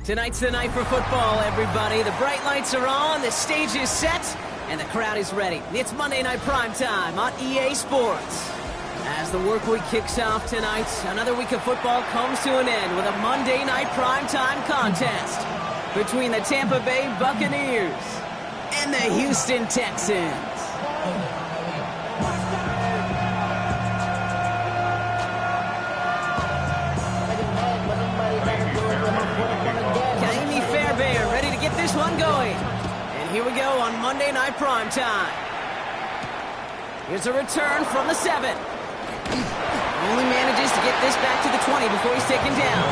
Tonight's the night for football, everybody. The bright lights are on, the stage is set, and the crowd is ready. It's Monday Night Primetime on EA Sports. As the work week kicks off tonight, another week of football comes to an end with a Monday Night Primetime contest between the Tampa Bay Buccaneers and the Houston Texans. Ready to get this one going. And here we go on Monday Night Primetime. Here's a return from the 7. Only manages to get this back to the 20 before he's taken down.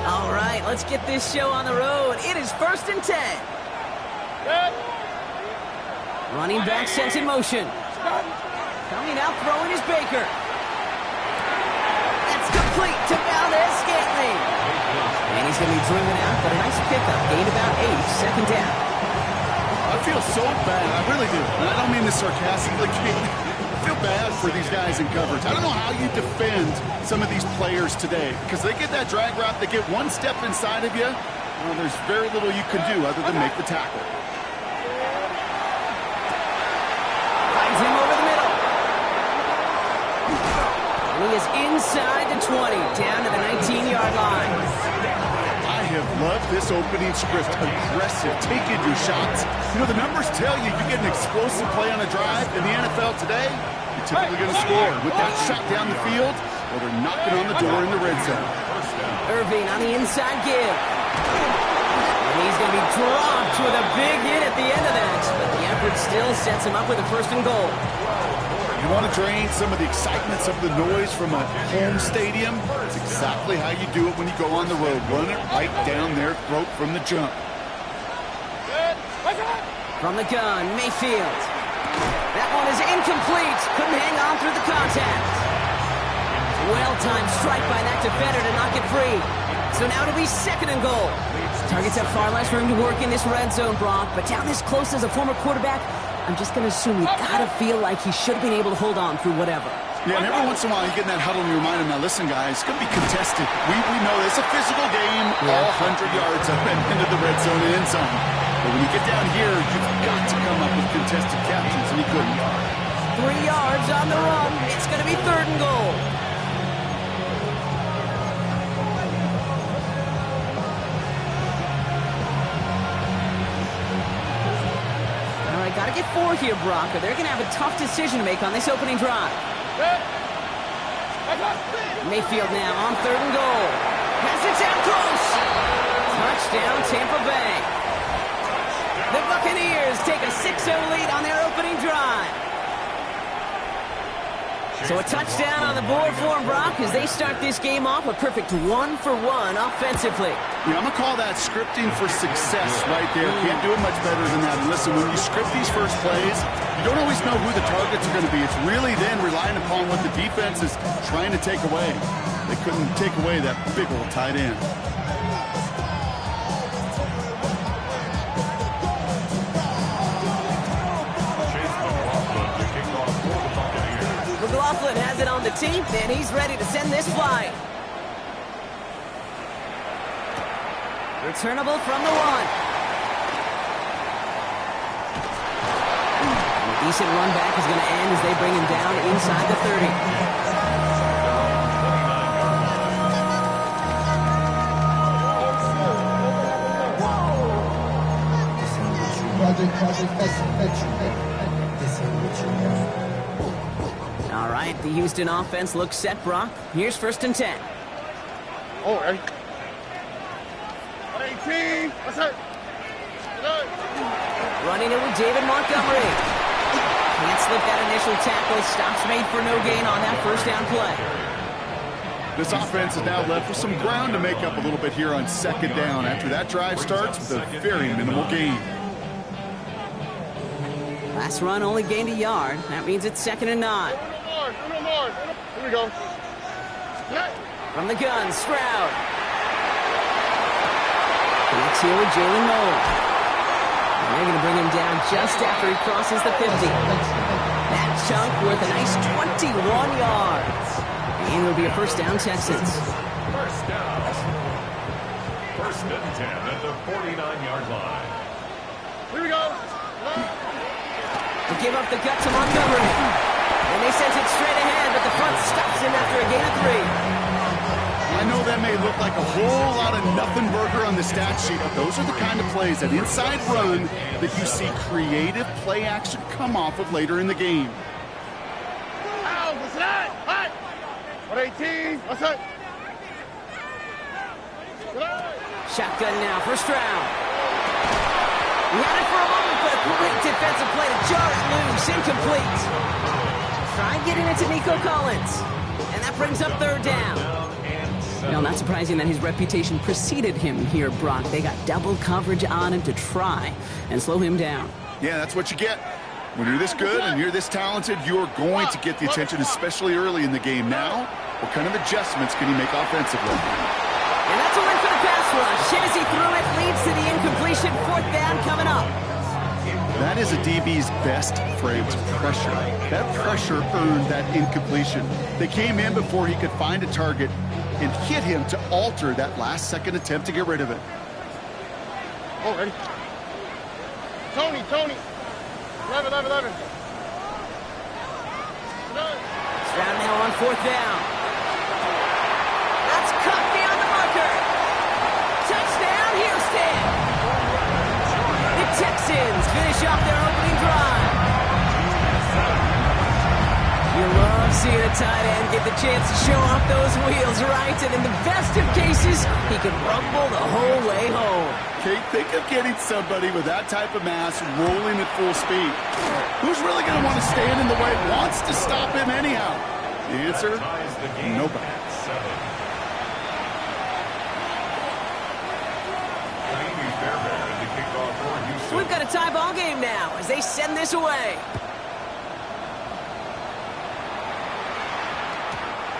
All right, let's get this show on the road. It is 1st and 10. Running back sent in motion. Coming out, throwing is Baker. That's complete to Valdez-Scantling. And he's going to be driven out, but a nice pickup. Gained about 8, second down. I feel so bad. I really do. And I don't mean this sarcastically. I feel bad for these guys in coverage. I don't know how you defend some of these players today because they get that drag route, they get one step inside of you. Well, there's very little you can do other than make the tackle. Him over the middle. And he is inside the 20, down to the 19-yard line. I have loved this opening script. Aggressive, taking your shots. You know, the numbers tell you get an explosive play on a drive. In the NFL today, you're typically going to score. With that shot down the field, well, they're knocking on the door in the red zone. Irving on the inside give. And he's going to be dropped with a big hit at the end of that. But the effort still sets him up with a 1st and goal. You want to drain some of the excitement, some of the noise from a home stadium? It's exactly how you do it when you go on the road. Run it right down their throat from the jump. From the gun, Mayfield. That one is incomplete. Couldn't hang on through the contact. Well-timed strike by that defender to knock it free. So now it'll be 2nd and goal. Targets have far less room to work in this red zone, Brock, but down this close as a former quarterback, I'm just going to assume you got to feel like he should have been able to hold on through whatever. Yeah, and every once in a while you get in that huddle and you remind him, now listen, guys, it's going to be contested. We know it's a physical game, all 100 yards up and into the red zone and end zone. But when you get down here, you've got to come up with contested captions, and he couldn't. 3 yards on the run. It's going to be 3rd and goal. Got to get 4 here, Brock, or they're going to have a tough decision to make on this opening drive. Mayfield now on 3rd and goal. Has it down close. Touchdown, Tampa Bay. The Buccaneers take a 6-0 lead on their opening drive. So a touchdown on the board for them, Brock, as they start this game off a perfect 1-for-1 offensively. Yeah, I'm going to call that scripting for success right there. Can't do it much better than that. And listen, when you script these first plays, you don't always know who the targets are going to be. It's really then relying upon what the defense is trying to take away. They couldn't take away that big old tight end. McLaughlin has it on the tee, and he's ready to send this flight. Returnable from the 1. And a decent run back is going to end as they bring him down inside the 30. All right, the Houston offense looks set, Brock. Here's 1st and 10. Oh, hey. 18. What's up? Running it with David Montgomery. Can't slip that initial tackle. Stops made for no gain on that 1st down play. This offense is now left with some ground to make up a little bit here on 2nd down after that drive starts with a very minimal gain. Last run only gained a yard. That means it's 2nd and 9. No more. Here we go. From the gun, Stroud. Connects here with Jalen Noel. And they're going to bring him down down just after he crosses the 50. That chunk worth a nice 21 yards. And it'll be a first down, Texans. First down. First and 10 at the 49-yard line. Here we go. They give up the gut to Montgomery. And they sent it straight ahead, but the front stops him after a gain of 3. I know that may look like a whole lot of nothing burger on the stat sheet, but those are the kind of plays, that inside run, that you see creative play action come off of later in the game. Ow, what's that? Hot. 118. What's that? Shotgun now, first round. He had it for a moment, but a great defensive play to jar it loose, incomplete. Try getting it to Nico Collins. And that brings up third down. No, not surprising that his reputation preceded him here, Brock. They got double coverage on him to try and slow him down. Yeah, that's what you get. When you're this good and you're this talented, you're going to get the attention, especially early in the game. Now, what kind of adjustments can he make offensively? And that's a win for the pass rush. Shazy threw it, leads to the incompletion. Fourth down coming up. That is a DB's best phrase, pressure. That pressure earned that incompletion. They came in before he could find a target and hit him to alter that last-second attempt to get rid of it. Oh, ready? Tony. 11. Stroud now on fourth down. That's cut beyond the marker. Touchdown, Houston. The Texans finish off their opening drive. You love seeing a tight end get the chance to show off those wheels, right? And in the best of cases, he can rumble the whole way home. Kate, think of getting somebody with that type of mass rolling at full speed. Who's really going to want to stand in the way, wants to stop him anyhow? The answer, nobody. So we've got a tie ball game now as they send this away.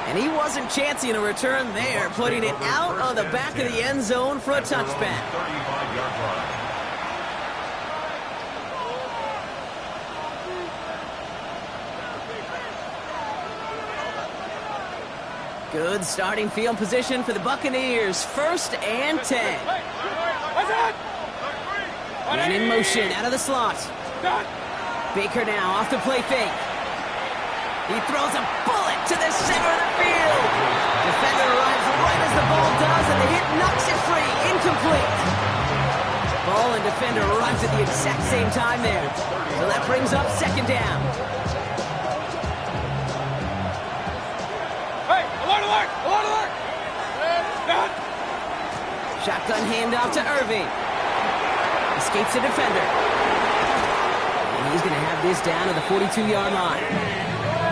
And he wasn't chancing a return there, putting it out on the back of the end zone for a touchback. 35-yard line. Good starting field position for the Buccaneers. First and 10. And in motion out of the slot. Baker now off the play fake. He throws a bullet to the center of the field. Defender arrives right as the ball does, and the hit knocks it free. Incomplete. Ball and defender arrives at the exact same time there. So that brings up second down. Hey, alert! Shotgun handoff to Irving. Escapes the defender. And he's going to have this down to the 42-yard line.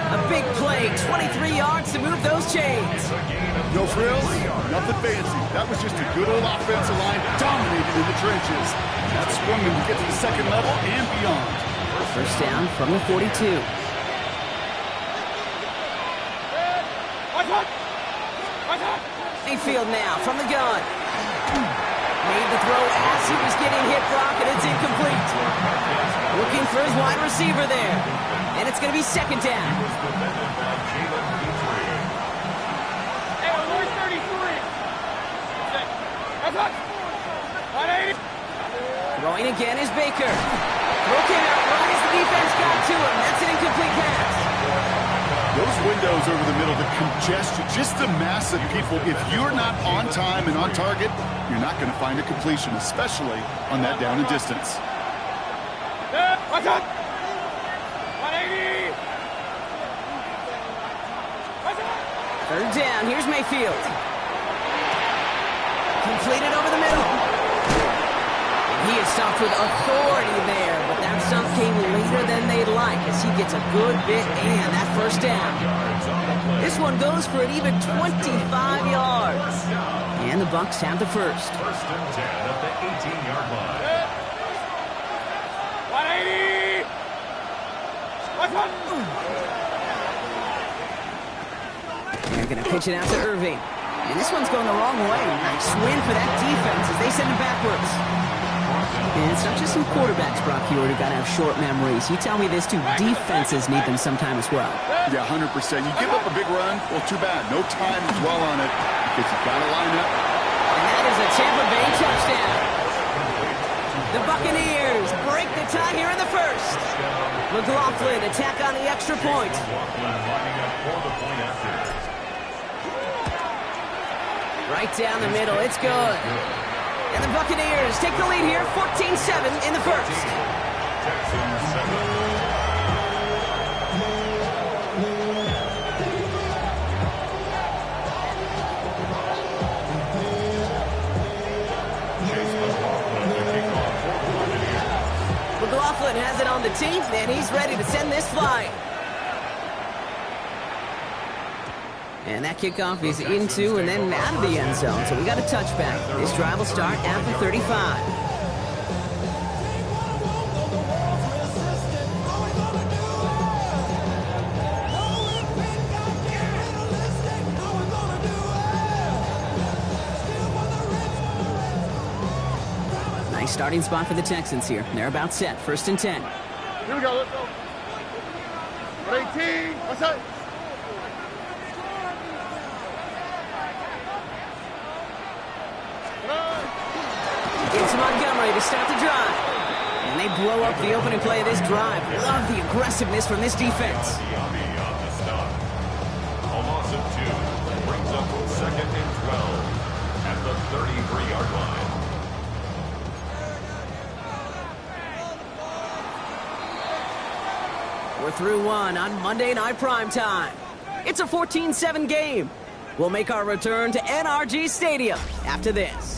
A big play, 23 yards to move those chains. No frills, nothing fancy. That was just a good old offensive line dominated in the trenches. That swung him to get to the second level and beyond. First down from the 42. Mayfield now from the gun. Made the throw as he was getting hit, Brock, and it's incomplete. Looking for his wide receiver there. And it's going to be second down. Hey, alert 33. Throwing again is Baker. Throw came out right as the defense got to him. That's an incomplete pass. Those windows over the middle, the congestion, just the mass of people. If you're not on time and on target, you're not going to find a completion, especially on that down and distance. Watch out! 180! Third down. Here's Mayfield. Completed over the middle. And he is stopped with authority there, but that stop came later than they'd like as he gets a good bit and that first down. This one goes for an even 25 yards. And the Bucs have the first. First and 10 at the 18-yard line. 180! Watch out! They're going to pitch it out to Irving. And this one's going the wrong way. Nice win for that defense as they send it backwards. And it's not just some quarterbacks, Brock, here who got to have short memories. You tell me this, too, defenses need them sometime as well. Yeah, 100%. You give up a big run, well, too bad. No time to dwell on it because you've got to line up. And that is a Tampa Bay touchdown. The Buccaneers break the tie here in the first. McLaughlin attack on the extra point. Right down the middle, it's good. And the Buccaneers take the lead here, 14-7 in the first. McLaughlin has it on the tee, and he's ready to send this flying. And that kickoff is into and then out of the end zone. So we got a touchback. This drive will start at the 35. Nice starting spot for the Texans here. They're about set. 1st and 10. Here we go, let's go. 18, what's up? It's Montgomery to start the drive. And they blow up the opening play of this drive. Love the aggressiveness from this defense. A loss of 2 brings up 2nd and 12 at the 33-yard line. We're through one on Monday Night Primetime. It's a 14-7 game. We'll make our return to NRG Stadium after this.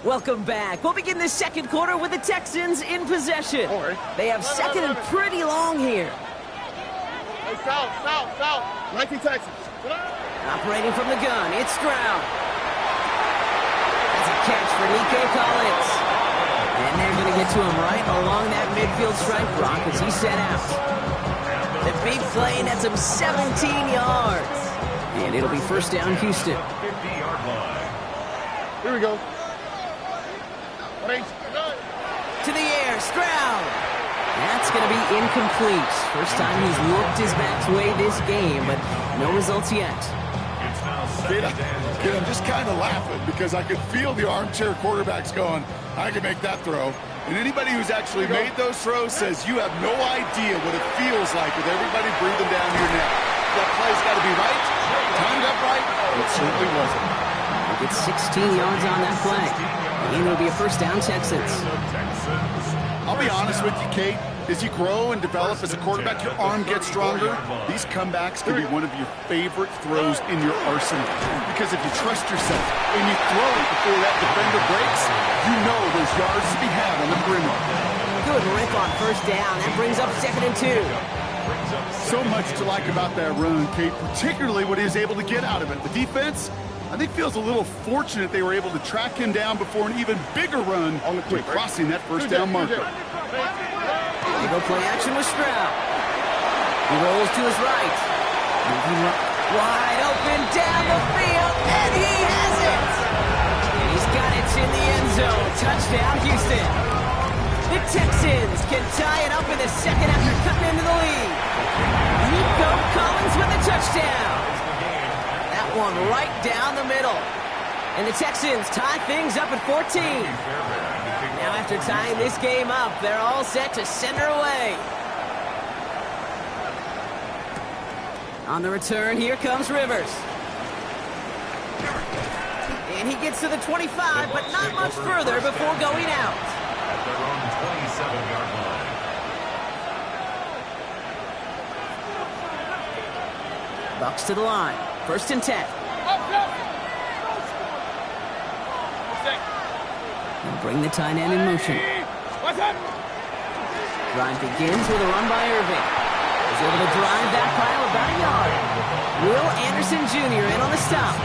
Welcome back. We'll begin the second quarter with the Texans in possession. They have second and pretty long here. Hey, south. 19 Texans. Operating from the gun, it's Stroud. That's a catch for Nico Collins. And they're going to get to him right along that midfield stripe, Brock, as he set out. The big play nets him 17 yards. And it'll be 1st down, Houston. 50-yard line. Here we go. To the air, Stroud. That's going to be incomplete. First time he's worked his back way this game, but no results yet. Kid, I'm just kind of laughing because I could feel the armchair quarterbacks going, I can make that throw. And anybody who's actually made those throws says you have no idea what it feels like with everybody breathing down your neck. That play's got to be right, timed up right. It certainly wasn't. They get 16 yards on that play. And it'll be a 1st down, Texans. I'll be honest with you, Kate. As you grow and develop as a quarterback, your arm gets stronger. These comebacks can be one of your favorite throws in your arsenal. Because if you trust yourself and you throw it before that defender breaks, you know there's yards to be had on the perimeter. Good rip on 1st down. That brings up 2nd and 2. So much to like about that run, Kate, particularly what he was able to get out of it. The defense, I think, feels a little fortunate they were able to track him down before an even bigger run on the quick, crossing that 1st down marker. They go play action with Stroud. He rolls to his right. Wide open down the field, and he has it! And he's got it in the end zone. Touchdown, Houston. The Texans can tie it up in the second after cutting into the lead. Nico Collins with a touchdown. That one right down the middle. And the Texans tie things up at 14. Now after tying this game up, they're all set to send her away. On the return, here comes Rivers. And he gets to the 25, but not much further before going out. At their own 27-yard line. Bucks to the line. 1st and 10. They'll bring the tight end in motion. Drive begins with a run by Irving. He's able to drive that pile about a yard. Will Anderson Jr. in on the stop.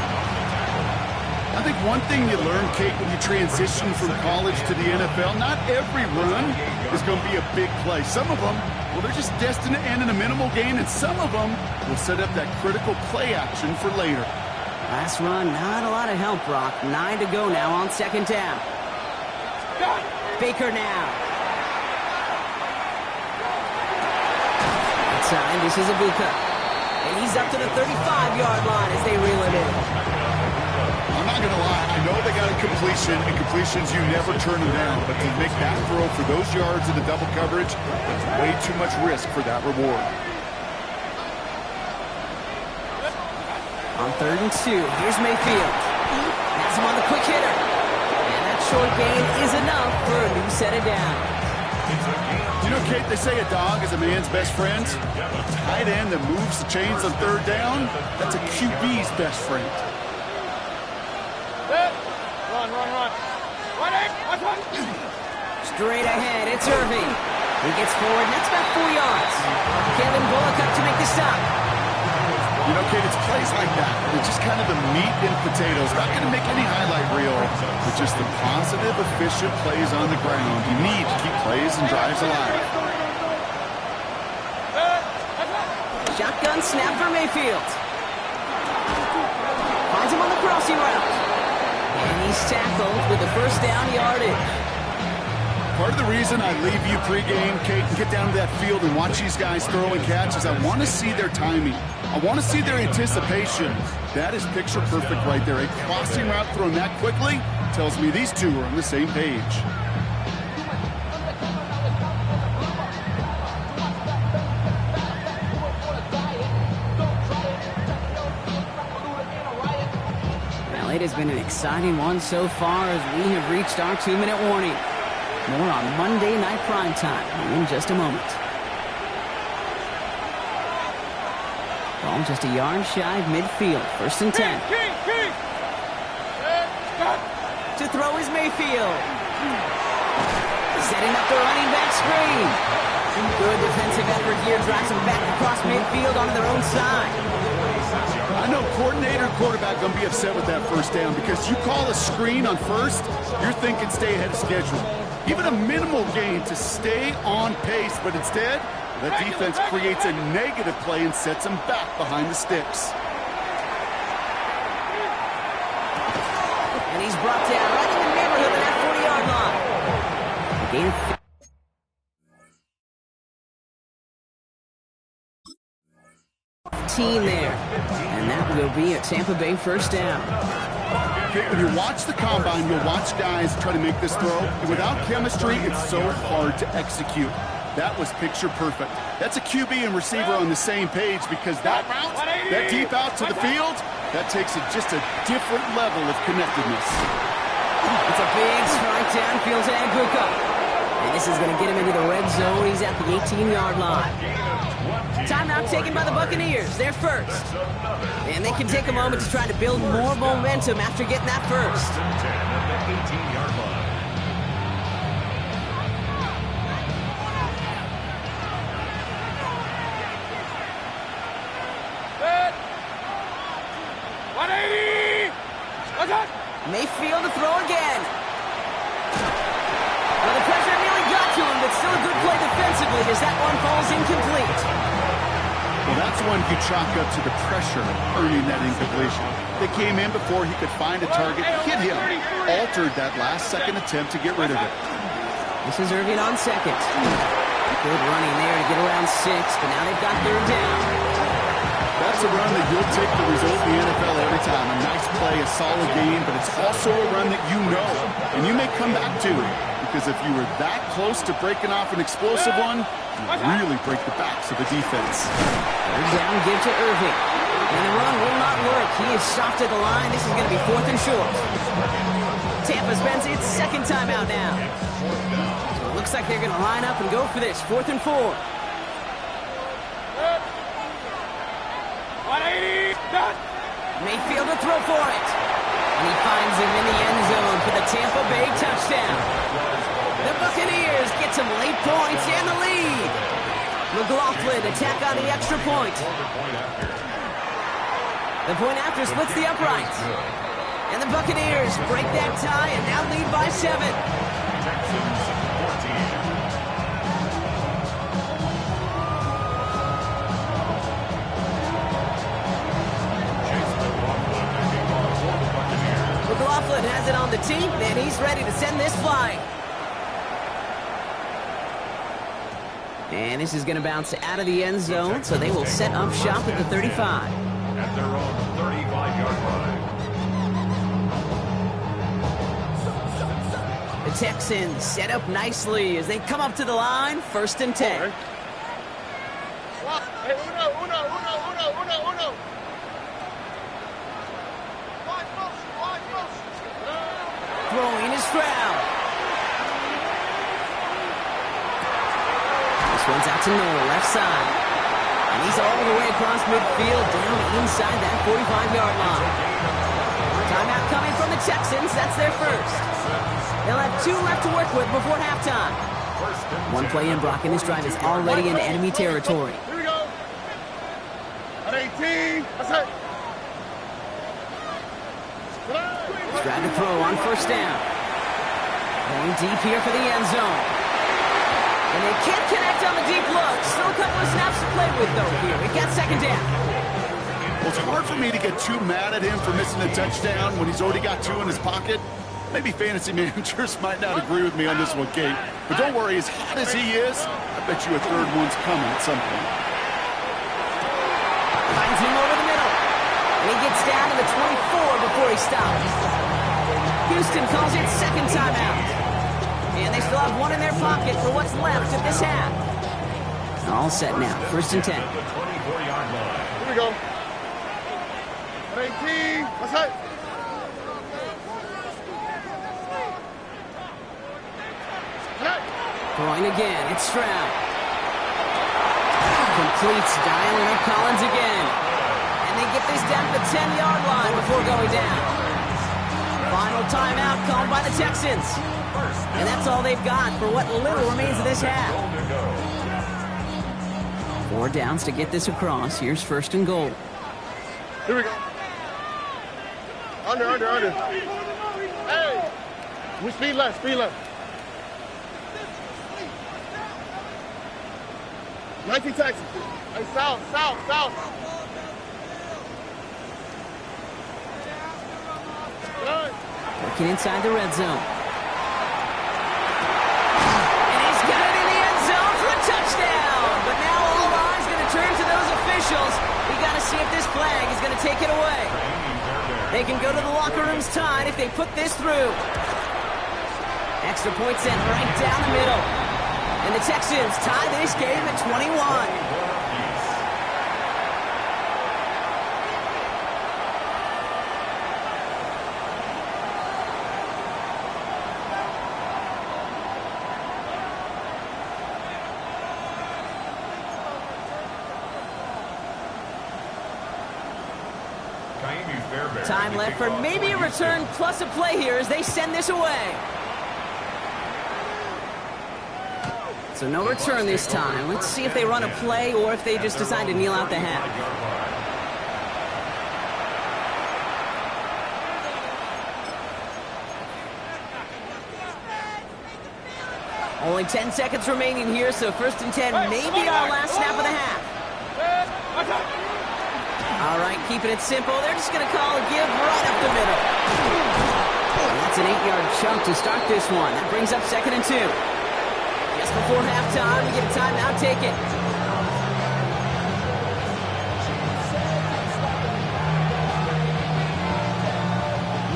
I think one thing you learn, Kate, when you transition from college to the NFL, not every run is going to be a big play. Some of them Well, they're just destined to end in a minimal gain, and some of them will set up that critical play action for later. Last run, not a lot of help, Brock. 9 to go now on second down. Baker now. Outside, this is a BucKz. And he's up to the 35-yard line as they reel it in. I'm not going to lie. I know they got a completion, and completions, you never turn them down. But to make that throw for those yards in the double coverage, that's way too much risk for that reward. On 3rd and 2, here's Mayfield. Has him on the quick hitter. And that short gain is enough for a new set of downs. You know, Kate, they say a dog is a man's best friend. A tight end that moves the chains on 3rd down, that's a QB's best friend. Run. Straight ahead, it's Irving. He gets forward, and that's about 4 yards. Kevin Bullock up to make the stop. You know, Kate, it's plays like that. They're just kind of the meat and potatoes. Not going to make any highlight reel, but just the positive, efficient plays on the ground. You need to keep plays and drives alive. Shotgun snap for Mayfield. Finds him on the crossing route. And he's tackled with the first down yardage. Part of the reason I leave you pregame, Kate, and get down to that field and watch these guys throw and catch is I want to see their timing. I want to see their anticipation. That is picture perfect right there. A crossing route thrown that quickly tells me these two are on the same page. Well, it has been an exciting one so far as we have reached our 2-minute warning. More on Monday Night Primetime in just a moment. Ball just a yard shy of midfield. 1st and 10. To throw is Mayfield. Setting up the running back screen. Good defensive effort here. Drives them back across midfield onto their own side. I know coordinator and quarterback going to be upset with that first down because you call a screen on first, you're thinking stay ahead of schedule. Even a minimal gain to stay on pace, but instead, that defense creates a negative play and sets them back behind the sticks. And he's brought down right in the neighborhood of that 40-yard line. Gain of 15 there. And that will be a Tampa Bay first down. When you watch the combine, you'll watch guys try to make this throw. Without chemistry, it's so hard to execute. That was picture perfect. That's a QB and receiver on the same page because that route, that deep out to the field, that takes it just a different level of connectedness. It's a big strike downfield to BucKz. And this is going to get him into the red zone. He's at the 18-yard line. Timeout taken by the Buccaneers. They're first. And they can take a moment to try to build more momentum after getting that first. Mayfield to throw again. Well, the pressure nearly got to him, but still a good play defensively as that one falls incomplete. Well, that's one you chalk up to the pressure earning that incompletion. They came in before he could find a target, hit him, altered that last-second attempt to get rid of it. This is Irving on second. Good running there to get around 6, but now they've got 3rd down. That's a run that you'll take the result in the NFL every time. A nice play, a solid game, but it's also a run that you know, and you may come back to. Because if you were that close to breaking off an explosive one, you really break the backs of the defense. 3rd down, give to Irving. And the run will not work. He is stopped at the line. This is going to be 4th and short. Tampa spends its 2nd time out now. So it looks like they're going to line up and go for this. 4th and 4. Mayfield to throw for it. And he finds him in the end zone for the Tampa Bay touchdown. The Buccaneers get some late points and the lead. McLaughlin attack on the extra point. The point after splits the uprights. And the Buccaneers break that tie and now lead by 7. it on the team, and he's ready to send this flying. And this is going to bounce out of the end zone, so they will set up shop at the 35. At their own 35-yard line. The Texans set up nicely as they come up to the line, 1st and 10. Throwing is Stroud. This one's out to Noah, left side. And he's all the way across midfield, down inside that 45-yard line. Timeout coming from the Texans. That's their first. They'll have 2 left to work with before halftime. One play in, Brock, and this drive is already in enemy territory. Here we go. At 18. That's it. Stroud to throw on 1st down. Going deep here for the end zone. And they can't connect on the deep look. Still a couple of snaps to play with, though, here. We've got 2nd down. Well, it's hard for me to get too mad at him for missing a touchdown when he's already got 2 in his pocket. Maybe fantasy managers might not agree with me on this one, Kate. But don't worry, as hot as he is, I bet you a 3rd one's coming at some point. Finds him over the middle. And he gets down to the 24 before he stops. Houston calls it 2nd timeout. And they still have 1 in their pocket for what's left of this half. All set now, 1st and 10. Here we go. At 18. That's it. Throwing again, it's Stroud. Completes, dialing up Collins again. And they get this down to the 10-yard line before going down. Final timeout called by the Texans. And that's all they've got for what little remains of this half. 4 downs to get this across. Here's 1st and goal. Here we go. Under. Hey! We speed left. 19 Texans. Hey, south. Working inside the red zone. And he's got it in the end zone for a touchdown. But now all eyes going to turn to those officials. We got to see if this flag is going to take it away. They can go to the locker rooms tied if they put this through. Extra point sent right down the middle. And the Texans tie this game at 21. Time left for maybe a return plus a play here as they send this away. So no return this time. Let's see if they run a play or if they just decide to kneel out the half. Only 10 seconds remaining here, so 1st and 10, maybe our last snap of the half. All right, keeping it simple. They're just going to call a give right up the middle. And that's an 8-yard chunk to start this one. That brings up 2nd and 2. Just before halftime, we get a timeout taken.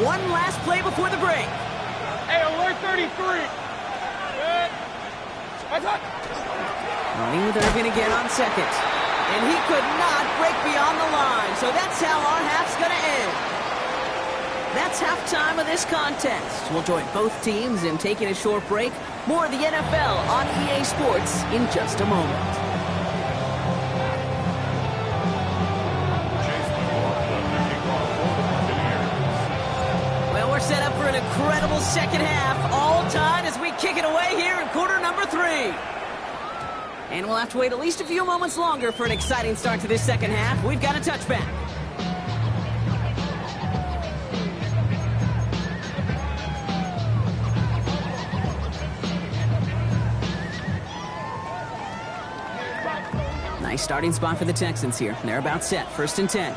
One last play before the break. Hey, alert 33. Running with Irvin again on 2nd. And he could not break beyond the line. So that's how our half's going to end. That's halftime of this contest. We'll join both teams in taking a short break. More of the NFL on EA Sports in just a moment. Well, we're set up for an incredible second half. All tied as we kick it away here in quarter number 3. And we'll have to wait at least a few moments longer for an exciting start to this second half. We've got a touchback. Nice starting spot for the Texans here. They're about set. 1st and 10.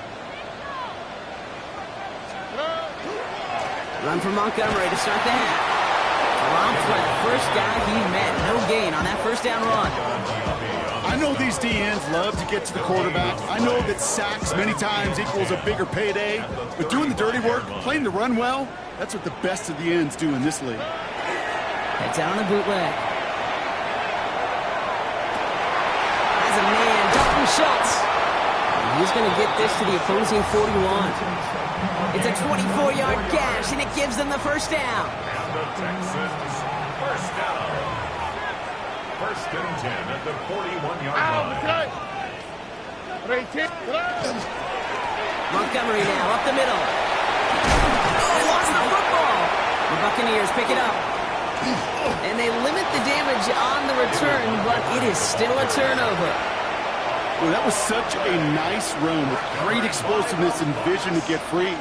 Run for Montgomery to start the half. Dropped by the first guy he met. No gain on that first down run. I know these DNs love to get to the quarterback. I know that sacks many times equals a bigger payday. But doing the dirty work, playing the run well, that's what the best of the ends do in this league. Heads out on a bootleg. As a man, Dalton Schultz. And he's going to get this to the opposing 41. It's a 24-yard gash, and it gives them the first down. And the Texans, first down. First and 10 at the 41-yard line. Montgomery now, up the middle. Oh, he lost the football. The Buccaneers pick it up. And they limit the damage on the return, but it is still a turnover. Well, that was such a nice run with great explosiveness and vision to get free.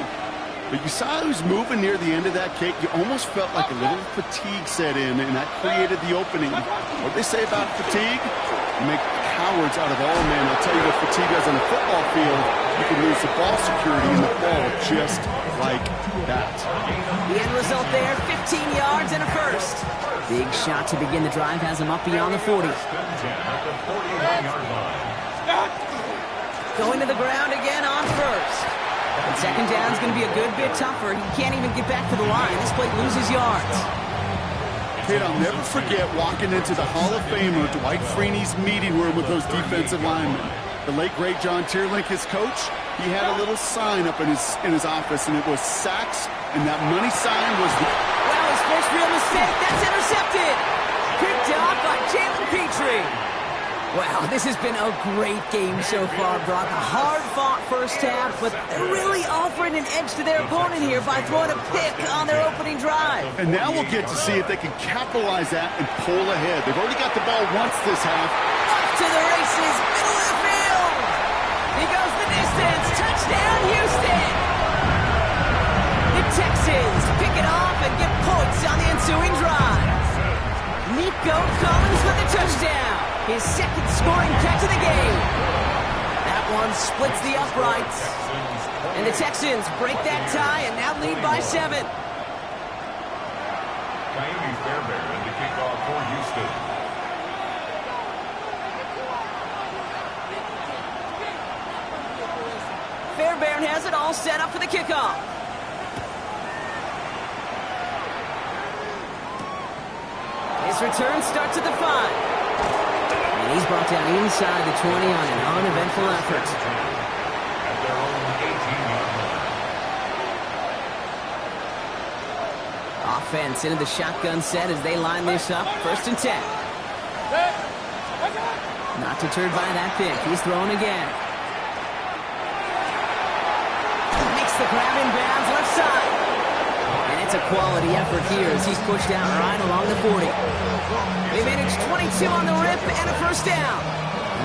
But you saw who's moving near the end of that kick. You almost felt like a little fatigue set in, and that created the opening. What they say about fatigue? You make cowards out of all men. I'll tell you what fatigue does on the football field. You can lose the ball security in the ball just like that. The end result there, 15 yards and a first. Big shot to begin the drive has him up beyond the 40. Going to the ground again on first. And second down's going to be a good bit tougher. He can't even get back to the line. This play loses yards. Kid, I'll never forget walking into the Hall of Famer Dwight Freeney's meeting room with those defensive linemen. The late, great John Tierlink, his coach, he had a little sign up in his office, and it was sacks, and that money sign was the... Well, his first real mistake, that's intercepted. Picked off by Jalen Petrie. Wow, this has been a great game so far, Brock. A hard-fought first half, but they're really offering an edge to their opponent here by throwing a pick on their opening drive. And now we'll get to see if they can capitalize that and pull ahead. They've already got the ball once this half. Off to the races, middle of the field. He goes the distance. Touchdown, Houston. The Texans pick it off and get points on the ensuing drive. Nico Collins with a touchdown. His second scoring catch of the game. That one splits the uprights. And the Texans break that tie and now lead by 7. Coyote Fairbairn to kick off for Houston. Fairbairn has it all set up for the kickoff. His return starts at the 5. And he's brought down inside the 20 on an uneventful effort. At their own 18-yard line. Offense into the shotgun set as they line this up. First and 10. Not deterred by that pick. He's throwing again. Makes the grab in bounds left side. And it's a quality effort here as he's pushed out right along the 40. They managed 22 on the rip and a first down.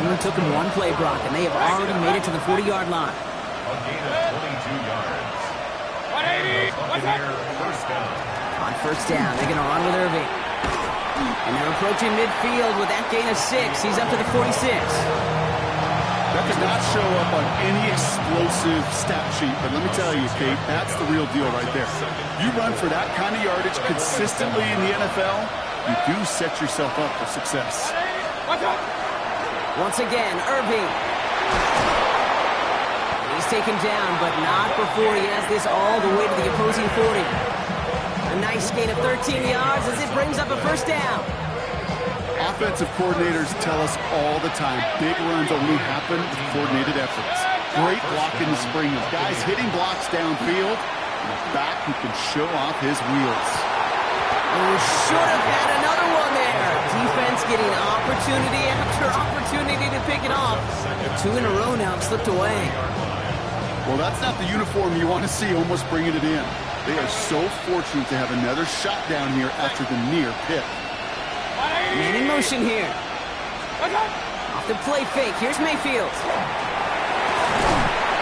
Only took him one play, Brock, and they have already made it to the 40-yard line. A gain of 22 yards. 180. First down. On first down, they're going to run with Irving. And they're approaching midfield with that gain of 6. He's up to the 46. That does not show up on any explosive stat sheet, but let me tell you, Kate, that's the real deal right there. You run for that kind of yardage consistently in the NFL, you do set yourself up for success. Once again, Irving. He's taken down, but not before he has this all the way to the opposing 40. A nice gain of 13 yards as it brings up a first down. Offensive coordinators tell us all the time, big runs only happen with coordinated efforts. Great blocking to spring them. Guys hitting blocks downfield, and a back who can show off his wheels. Oh, should have had another one there. Defense getting opportunity after opportunity to pick it off. 2 in a row now have slipped away. Well, that's not the uniform you want to see almost bringing it in. They are so fortunate to have another shot down here after the near pick. Man in motion here. Off the play fake. Here's Mayfield.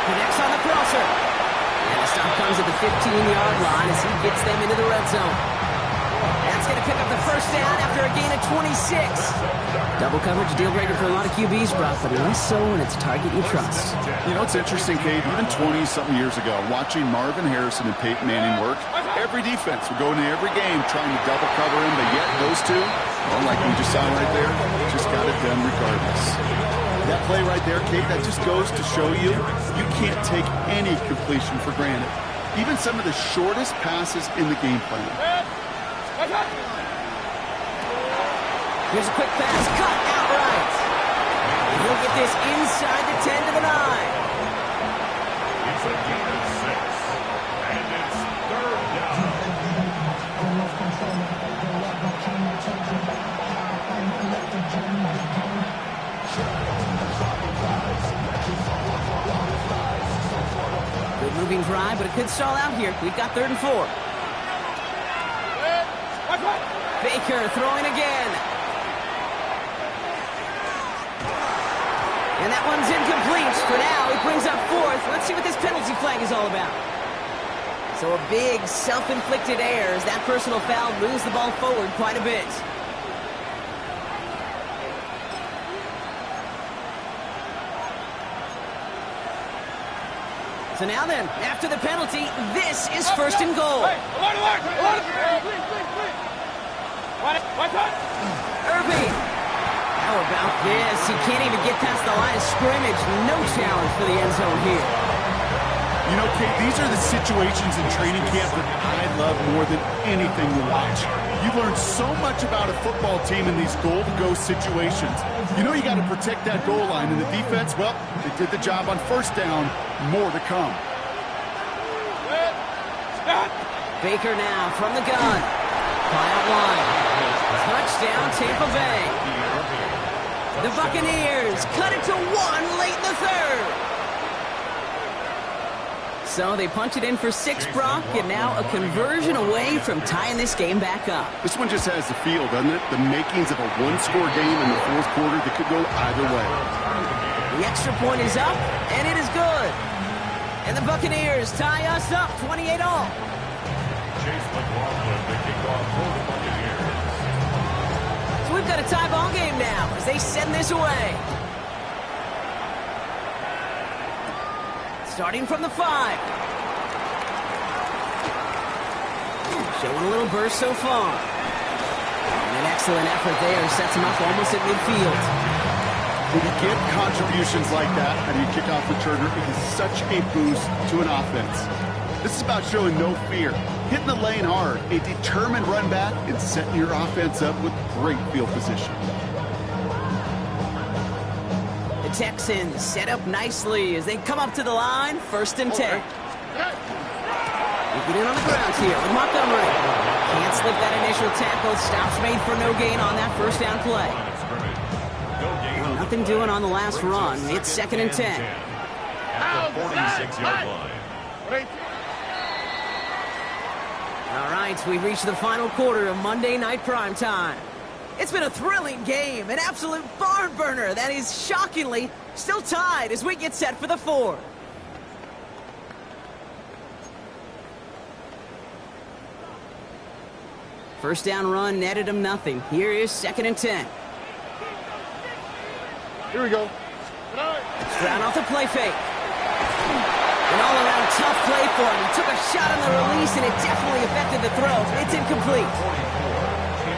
Connects on the crosser. And the stop comes at the 15-yard line as he gets them into the red zone. That's going to pick up the first down after a gain of 26. Double coverage, deal breaker for a lot of QBs, Brock, but less so when it's a target you trust. You know, it's interesting, Kate, even 20-something years ago, watching Marvin Harrison and Peyton Manning work, every defense would go into every game trying to double cover him, but yet those two, well, like we just saw right there, just got it done regardless. That play right there, Kate, that just goes to show you, you can't take any completion for granted. Even some of the shortest passes in the game plan. Here's a quick pass, cut outright. He'll get this inside the 10 to the 9. It's a gain of 6, and it's third down. Good moving drive, but it could stall out here. We've got 3rd and 4. Baker throwing again. And that one's incomplete. For now, it brings up 4th. Let's see what this penalty flag is all about. So a big self-inflicted error as that personal foul moves the ball forward quite a bit. So now then, after the penalty, this is 1st and goal. Irving. How about this? He can't even get past the line of scrimmage. No challenge for the end zone here. You know, Kate, these are the situations in training camp that I love more than anything to watch. You learn so much about a football team in these goal-to-go situations. You know you got to protect that goal line, and the defense, well, they did the job on 1st down. More to come. Baker now from the gun. Pile wide. Touchdown, Tampa Bay. The Buccaneers cut it to 1 late in the 3rd. So they punch it in for 6, Brock, and now a conversion away from tying this game back up. This one just has the feel, doesn't it? The makings of a one-score game in the 4th quarter that could go either way. The extra point is up, and it is good. And the Buccaneers tie us up 28-all. Chase McLaughlin, the kickoff for the Buccaneers. So we've got a tie ball game now as they send this away. Starting from the 5. Showing a little burst so far. And an excellent effort there sets him up almost at midfield. When you get contributions like that and you kick off returner, it is such a boost to an offense. This is about showing no fear, hitting the lane hard, a determined run back, and setting your offense up with great field position. The Texans set up nicely as they come up to the line, 1st and 10. We get in on the ground here with Montgomery. Can't slip that initial tackle. Stops made for no gain on that 1st down play. Well, nothing doing on the last run. It's 2nd and 10. At the 46-yard line. All right, we've reached the final quarter of Monday Night Primetime. It's been a thrilling game, an absolute barn burner that is shockingly still tied as we get set for the 4th. First down run netted him nothing. Here is 2nd and 10. Here we go. Stroud off the play fake. An all-around tough play for him. He took a shot on the release, and it definitely affected the throw. It's incomplete.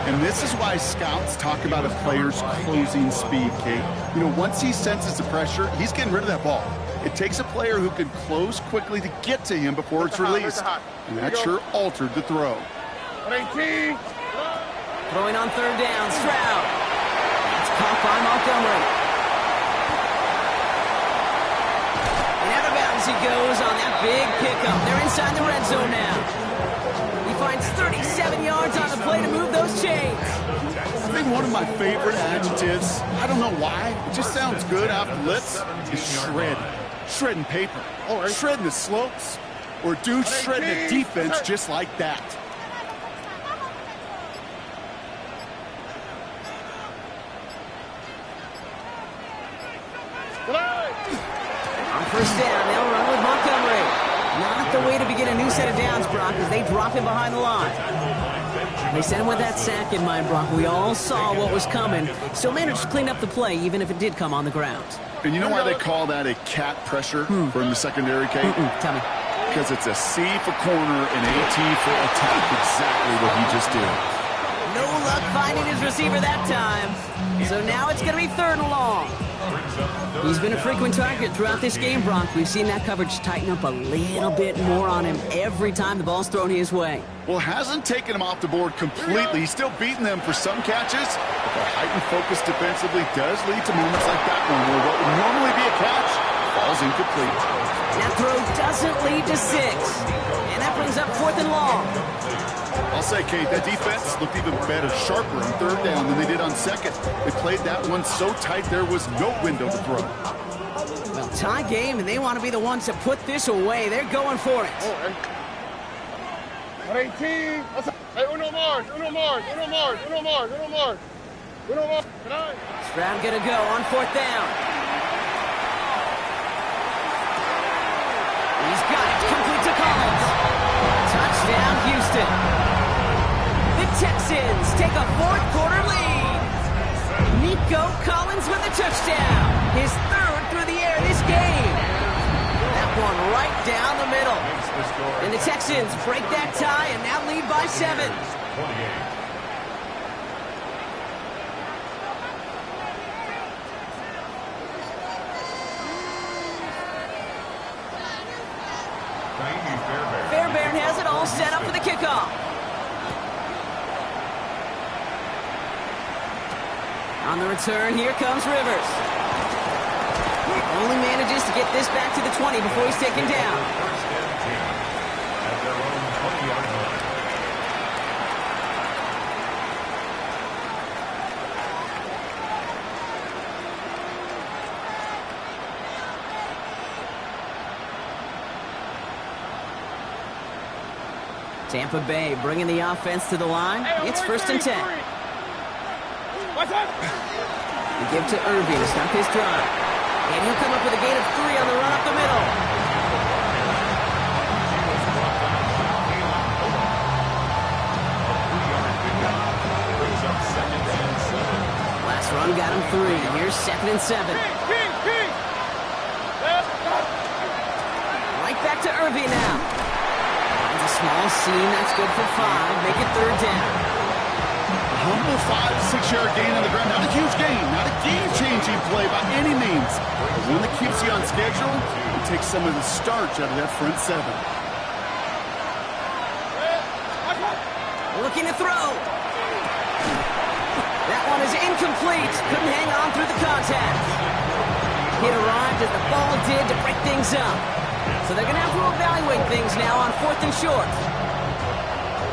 And this is why scouts talk about a player's closing speed, Kate. You know, once he senses the pressure, he's getting rid of that ball. It takes a player who can close quickly to get to him before it's released. And that sure altered the throw. 18. Throwing on 3rd down, Stroud. It's caught by Montgomery. And out of bounds he goes on that big pickup. They're inside the red zone now. He finds 37 yards on the play to move those chains. I think one of my favorite adjectives, I don't know why, it just sounds good off the lips, is shred. Shredding paper. Or shredding the slopes. Or dude shredding the defense just like that. On 1st down, they'll run with Montgomery. Not the way to begin a new set of downs, Brock, as they drop him behind the line. They sent him with that sack in mind, Brock. We all saw what was coming. Still managed to clean up the play, even if it did come on the ground. And you know why they call that a cat pressure from the secondary, Kate? Tell me. Because it's a C for corner and a T for attack. Exactly what he just did. No luck finding his receiver that time. So now it's going to be 3rd and long. He's been a frequent target throughout this game, Brock. We've seen that coverage tighten up a little bit more on him every time the ball's thrown his way. Well, hasn't taken him off the board completely. He's still beating them for some catches, but their heightened focus defensively does lead to moments like that one where what would normally be a catch falls incomplete. That throw doesn't lead to 6, and that brings up 4th and long. I'll say, Kate, that defense looked even better, sharper on 3rd down than they did on 2nd. They played that one so tight there was no window to throw. Well, tie game, and they want to be the ones to put this away. They're going for it. 18. Hey, uno más. Stroud going to go on 4th down. He's got it, complete to Collins. Touchdown, Houston. The Texans take a 4th quarter lead. Nico Collins with a touchdown. His 3rd through the air this game. That one right down the middle. And the Texans break that tie and now lead by 7. Fairbairn has it all set up for the kickoff. On the return, here comes Rivers. Only manages to get this back to the 20 before he's taken down. At their own 20-yard line. Tampa Bay bringing the offense to the line. It's 1st and 10. They give to Irving to stop his drive. And he'll come up with a gain of 3 on the run up the middle. Last run got him 3. Here's 2nd and 7. Right back to Irving now. Finds a small seam. That's good for 5. Make it 3rd down. Humble 5 to 6 yard gain on the ground. Not a huge gain, not a game-changing play by any means. But one that keeps you on schedule and takes some of the starch out of that front 7. Looking to throw. That one is incomplete. Couldn't hang on through the contact. Hit arrived as the ball did to break things up. So they're going to have to evaluate things now on 4th and short.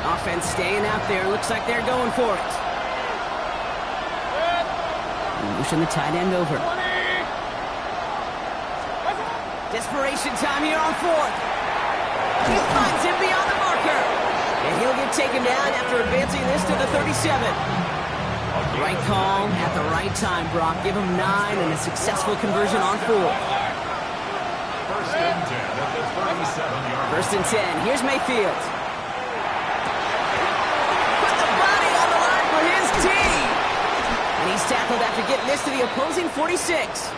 Offense staying out there. Looks like they're going for it. Motion the tight end over. Desperation time here on 4th. He finds him beyond the marker. And he'll get taken down after advancing this to the 37. Right call at the right time, Brock. Give him 9 and a successful conversion on 4. 1st and 10 at the 37-yard line. 1st and 10. Here's Mayfield. Put the body on the line for his team. And he's tackled after getting this to the opposing 46.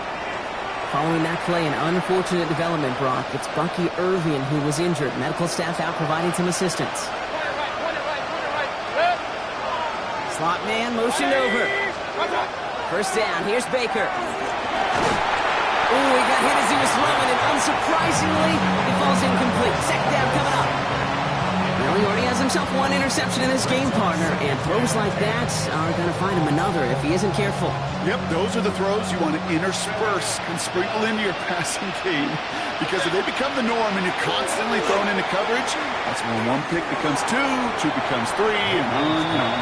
Following that play, an unfortunate development, Brock. It's Bucky Irving who was injured. Medical staff out providing some assistance. Slot man motioned over. 1st down. Here's Baker. Oh, he got hit as he was throwing, and unsurprisingly, he falls incomplete. 2nd down coming up. Well, he already has himself 1 interception in this game, partner, and throws like that are going to find him another if he isn't careful. Yep, those are the throws you want to intersperse and sprinkle into your passing game. Because if they become the norm and you're constantly thrown into coverage, that's when 1 pick becomes 2, 2 becomes 3, and on and on.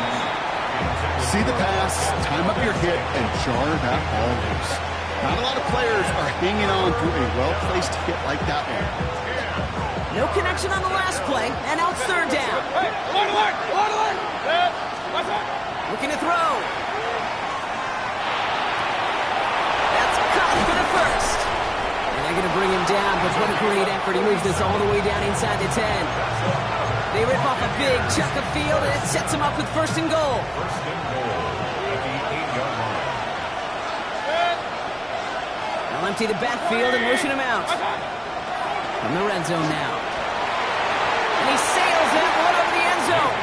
See the pass, time up your hit, and jar that ball loose. Not a lot of players are hanging on to a well-placed hit like that one. No connection on the last play, and now it's 3rd down. Looking to throw. That's caught for the 1st. And they're going to bring him down, but what a great effort. He moves this all the way down inside the 10. They rip off a big chunk of field, and it sets them up with first and goal. First and goal at the 8-yard line. They'll empty the backfield and motion him out. From the red zone now. And he sails that one over the end zone.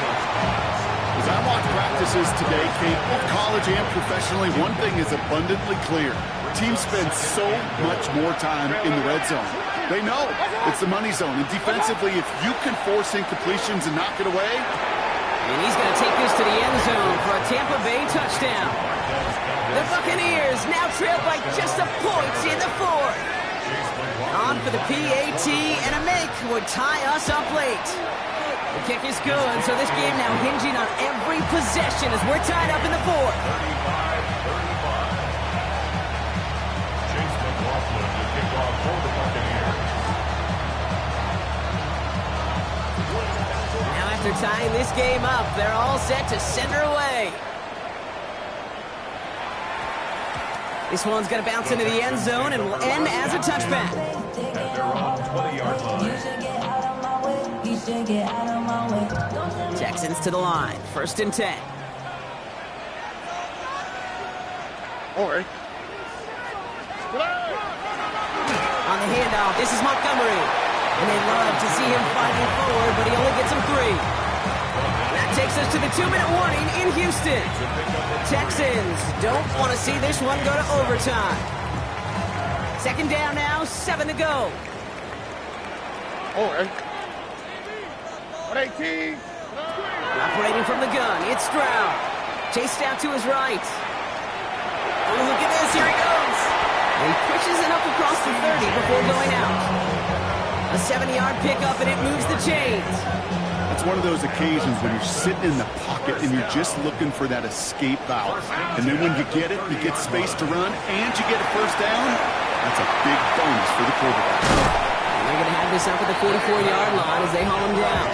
As I watch practices today, Kate, both college and professionally, one thing is abundantly clear. Teams spend so much more time in the red zone. They know it's the money zone. And defensively, if you can force incompletions and knock it away. And he's going to take this to the end zone for a Tampa Bay touchdown. The Buccaneers now trail by just a point in the fourth. On for the PAT, and a make would tie us up late. The kick is good, so this game now hinging on every possession as we're tied up in the fourth. 35-35. Chase McLaughlin to kick off for the Buccaneers. Now after tying this game up, they're all set to send her away. This one's going to bounce into the end zone and will end as a touchback. At their own 20-yard line. Texans to the line. First and 10. All right. On the handoff, this is Montgomery. And they love to see him fighting forward, but he only gets him 3. That takes us to the 2-minute warning in Houston. Texans don't want to see this one go to overtime. Second down now, 7 to go. All right. 118. Operating from the gun, it's Stroud. Chased out to his right. Oh, look at this, here he goes. And he pushes it up across the 30 before going out. A 70-yard pickup, and it moves the chains. It's one of those occasions when you're sitting in the pocket and you're just looking for that escape valve. And then when you get it, you get space to run, and you get a first down. That's a big bonus for the quarterback. And they're going to have this up at the 44-yard line as they haul him down.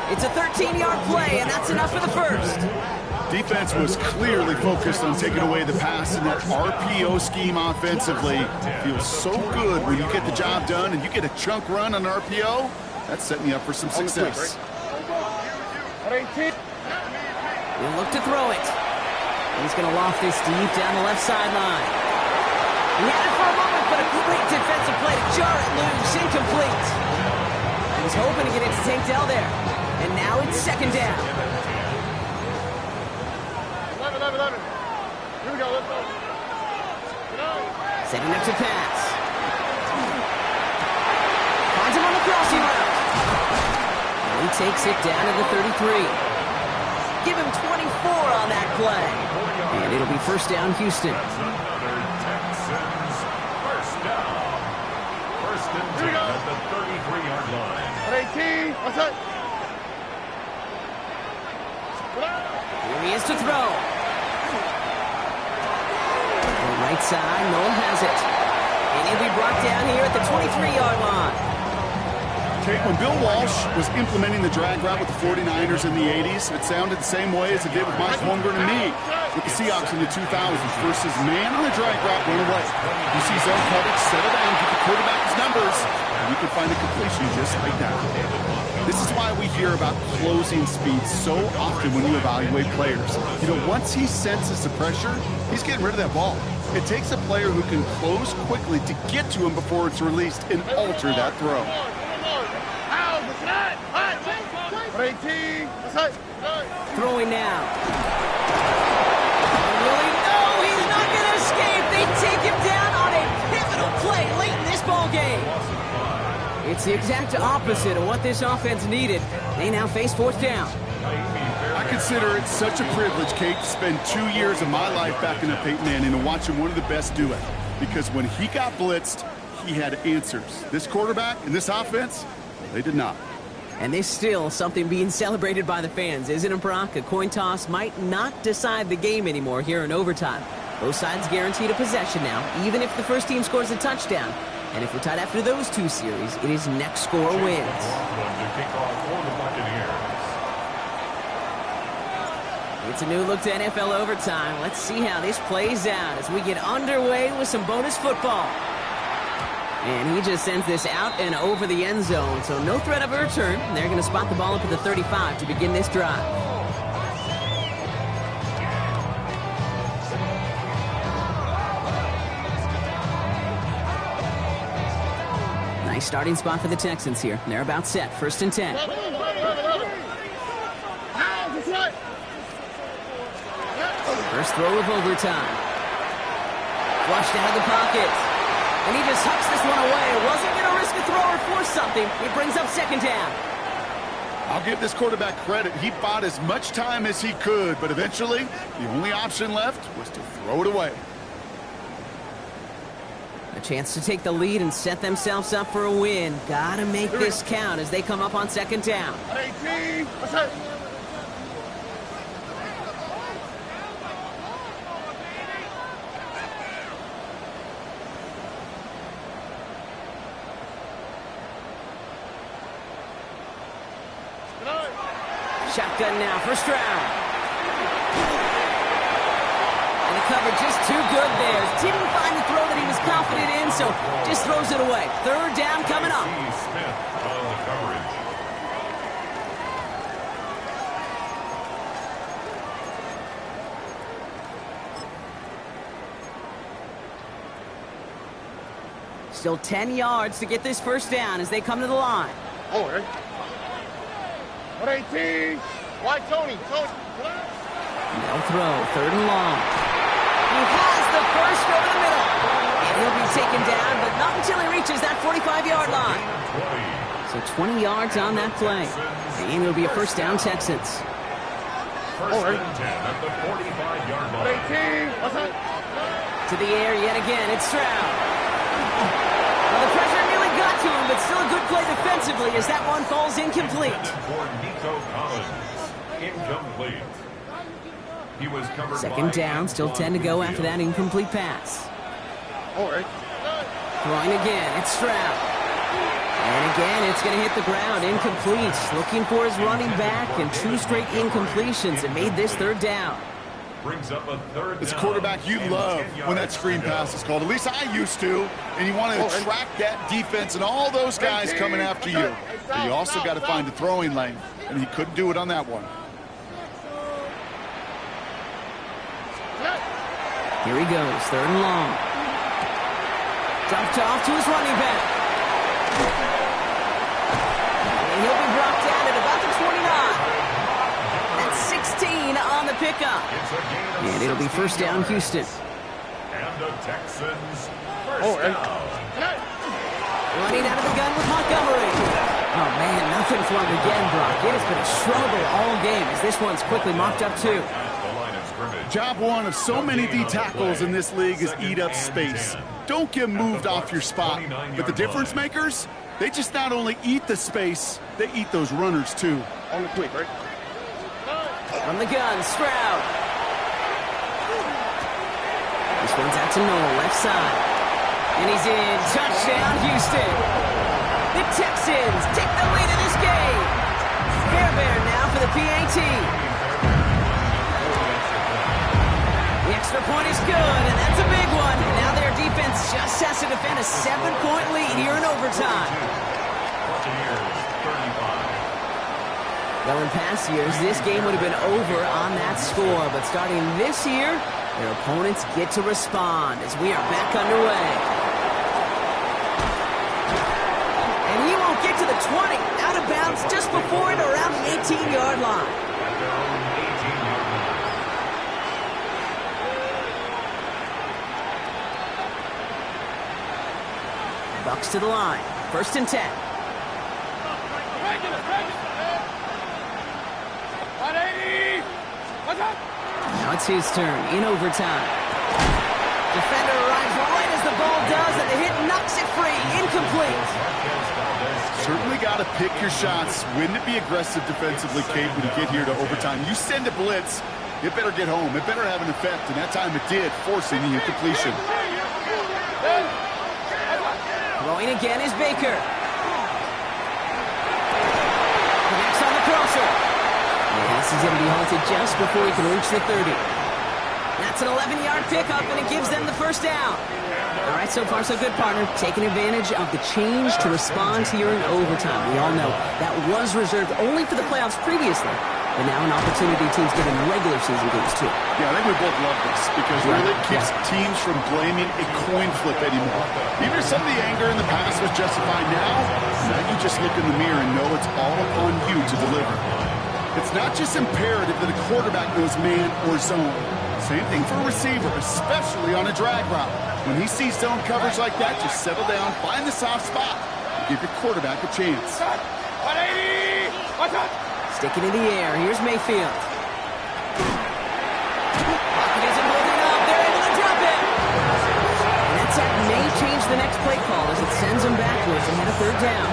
It's a 13-yard play, and that's enough for the first. Defense was clearly focused on taking away the pass, and that RPO scheme offensively feels so good when you get the job done and you get a chunk run on RPO. That's setting you up for some success. He'll look to throw it. He's going to loft this deep down the left sideline. He had it for a moment, but a great defensive play to jar it loose, incomplete. He was hoping to get it to Tank Dell there. And now it's second down. 11. Here we go, let's go. Setting up to pass. Finds him on the crossing route. And he takes it down to the 33. Give him 24 on that play. And it'll be first down, Houston. That's another Texans first down. First and 10 at the 33-yard line. 118. What's that? Here he is to throw. The right side, Noel has it. And he'll be brought down here at the 23-yard line. Kate, when Bill Walsh was implementing the drag route with the 49ers in the 80s, it sounded the same way as it did with Mike Holmgren and me with the Seahawks in the 2000s. Versus man on the drag route, run away. You see zone coverage, settle down, give the quarterback his numbers, and you can find a completion just like that. This is why we hear about closing speed so often when you evaluate players. You know, once he senses the pressure, he's getting rid of that ball. It takes a player who can close quickly to get to him before it's released and alter that throw. 118. What's that? Throwing now. Really? No, he's not going to escape. They take him down on a pivotal play late in this ball game. It's the exact opposite of what this offense needed. They now face fourth down. I consider it such a privilege, Kate, to spend 2 years of my life backing up Peyton Manning and watching one of the best do it. Because when he got blitzed, he had answers. This quarterback and this offense, they did not. And there's still something being celebrated by the fans, isn't it, Brock? A coin toss might not decide the game anymore here in overtime. Both sides guaranteed a possession now, even if the first team scores a touchdown. And if we're tied after those two series, it is next score wins. It's a new look to NFL overtime. Let's see how this plays out as we get underway with some bonus football. And he just sends this out and over the end zone, so no threat of a return. They're going to spot the ball up at the 35 to begin this drive. Nice starting spot for the Texans here. They're about set. 1st and 10. First throw of overtime. Flushed out of the pocket. And he just hucks this one away. Wasn't going to risk a throw or force something. He brings up 2nd down. I'll give this quarterback credit. He bought as much time as he could, but eventually the only option left was to throw it away. A chance to take the lead and set themselves up for a win. Gotta make this count as they come up on 2nd down. 18. What's that? Shotgun now, 1st round. And the cover just too good there. Didn't find the throw that he was confident in, so just throws it away. 3rd down coming up. Smith on the coverage. Still 10 yards to get this 1st down as they come to the line. Oh, right. 18. Why, Tony? No throw, 3rd and long. He has the first over the middle. And he'll be taken down, but not until he reaches that 45-yard line. So 20 yards on that play. And it'll be a 1st down Texans. 1st and 10 at the 45-yard line. 18. What's that? To the air yet again, it's Stroud. Well, the pressure nearly got to him, but still a good play defensively as that one falls incomplete. Incomplete. He was covered 2nd down, still 10 to go after that incomplete pass. All right. Throwing again, it's Stroud. And again, it's going to hit the ground, incomplete. Looking for his running back, and 2 straight incompletions and made this 3rd down. Brings up a 3rd As a down quarterback, you love when that screen pass is called. At least I used to. And you want to attract that defense and all those guys coming after you. But you also got to find the throwing lane. And he couldn't do it on that one. Here he goes, 3rd and long. Dumped off to his running back. And he'll be brought down at about the 29. That's 16 on the pickup. And it'll be 1st down Houston. And the Texans 1st down. Running out of the gun with Montgomery. Oh, man, nothing from him again, Brock. It has been a struggle all game as this one's quickly mocked up, too. Job one of so many D tackles in this league is eat up space. Don't get moved off your spot. But the difference makers, they just not only eat the space, they eat those runners, too. On the quick, right? From the gun, Stroud. This one's out to Noel, left side. And he's in. Touchdown, Houston. The Texans take the lead in this game. Fairbairn now for the PAT. The extra point is good, and that's a big one. And now their defense just has to defend a 7-point lead here in overtime. Though in past years, this game would have been over on that score. But starting this year, their opponents get to respond as we are back underway. And he won't get to the 20. Out of bounds just before it around the 18-yard line. Bucks to the line. 1st and 10. Now it's his turn in overtime. Defender arrives right as the ball does, and the hit knocks it free. Incomplete. Certainly got to pick your shots. Wouldn't it be aggressive defensively, Kate, when you get here to overtime? You send a blitz, it better get home. It better have an effect, and that time it did, forcing the incompletion. Throwing again is Baker. Connects on the crosser. This is going to be halted just before he can reach the 30. That's an 11-yard pickup, and it gives them the 1st down. All right, so far so good, partner. Taking advantage of the change to respond here in overtime. We all know that was reserved only for the playoffs previously, but now an opportunity teams get in regular season games too. Yeah, I think we both love this because really it keeps teams from blaming a coin flip anymore. Even if some of the anger in the past was justified now you just look in the mirror and know it's all upon you to deliver. It's not just imperative that a quarterback knows man or zone. Same thing for a receiver, especially on a drag route. When he sees zone coverage like that, just settle down, find the soft spot, and give your quarterback a chance. 180! Watch out! Sticking in the air. Here's Mayfield. Pocket isn't holding up. They're able to drop it. And that sack may change the next play call as it sends them backwards ahead of third down.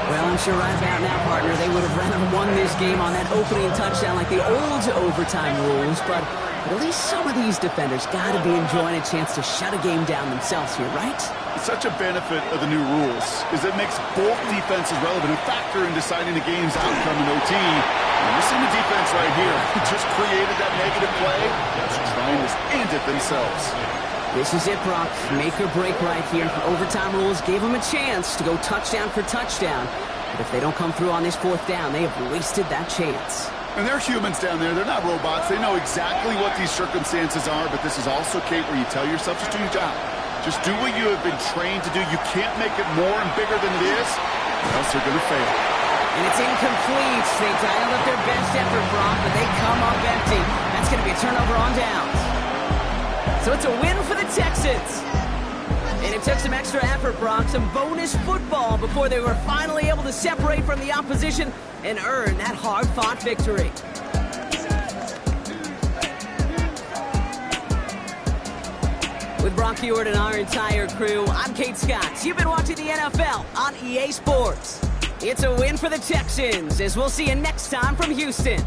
Well, I'm sure right about now, partner, they would have rather won this game on that opening touchdown like the old overtime rules, but at least some of these defenders got to be enjoying a chance to shut a game down themselves here, right? Such a benefit of the new rules is it makes both defenses relevant, a factor in deciding the game's outcome in OT. And you see the defense right here. Just created that negative play. Just trying to end it themselves. This is it, Brock. Make or break right here. Overtime rules gave them a chance to go touchdown for touchdown. But if they don't come through on this fourth down, they have wasted that chance. And they're humans down there. They're not robots. They know exactly what these circumstances are, but this is also, Kate, where you tell yourself just do your job. Just do what you have been trained to do. You can't make it more and bigger than it is, or else they're going to fail. And it's incomplete. They dialed up their best effort, Brock, but they come up empty. That's going to be a turnover on downs. So it's a win for the Texans. And it took some extra effort, Brock, some bonus football before they were finally able to separate from the opposition and earn that hard-fought victory. With Brock Hewitt and our entire crew, I'm Kate Scott. You've been watching the NFL on EA Sports. It's a win for the Texans, as we'll see you next time from Houston.